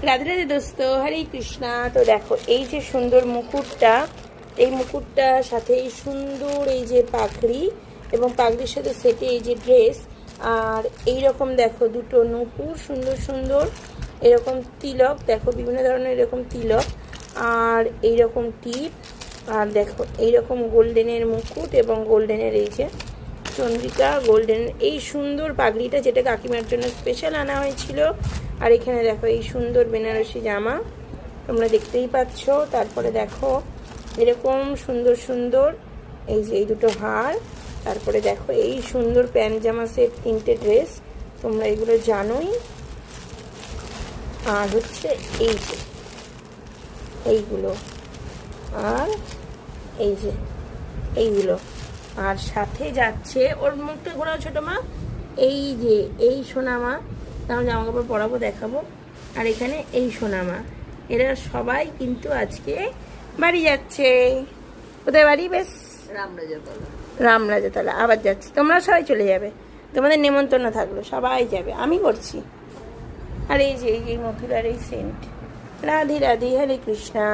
রাধে রাধে দোস্ত, হরে কৃষ্ণা। তো দেখো এই যে সুন্দর মুকুটটা, এই মুকুটটার সাথে এই সুন্দর এই যে পাগড়ি, এবং পাগড়ির সাথে সেটে এই যে ড্রেস, আর এই রকম দেখো দুটো নূপুর সুন্দর সুন্দর, এরকম তিলক দেখো, বিভিন্ন ধরনের এরকম তিলক, আর এই রকম টিপ, আর দেখো এইরকম গোল্ডেনের মুকুট এবং গোল্ডেনের এই যে চন্দ্রিকা, গোল্ডেন এই সুন্দর পাগড়িটা, যেটা কাকিমার জন্য স্পেশাল আনা হয়েছিল। আর এখানে দেখো এই সুন্দর বেনারসি জামা তোমরা দেখতেই পাচ্ছ। তারপরে দেখো এরকম সুন্দর সুন্দর এই যে এই দুটো হার, তারপরে দেখো এই সুন্দর প্যান্ট জামা সেট, তিনটে ড্রেস, তোমরা এগুলো জানোই। আর হচ্ছে এই যে এইগুলো, আর এই যে এইগুলো, আর সাথে যাচ্ছে ওর মুখটা ঘোরাও ছোটো মা, এই যে এই সোনামা, তাহলে জামা কাপড় পরাবো দেখাবো। আর এখানে এই সোনামা, এরা সবাই কিন্তু আজকে বাড়ি যাচ্ছে। কোথায় বাড়ি? বেশ রামরাজাতলা আবার যাচ্ছে। তোমরা সবাই চলে যাবে, তোমাদের নেমন্তন্ন থাকলো, সবাই যাবে, আমি করছি। আর এই যে এই মথুরার এই সেন্ট। রাধে রাধে, হরে কৃষ্ণা।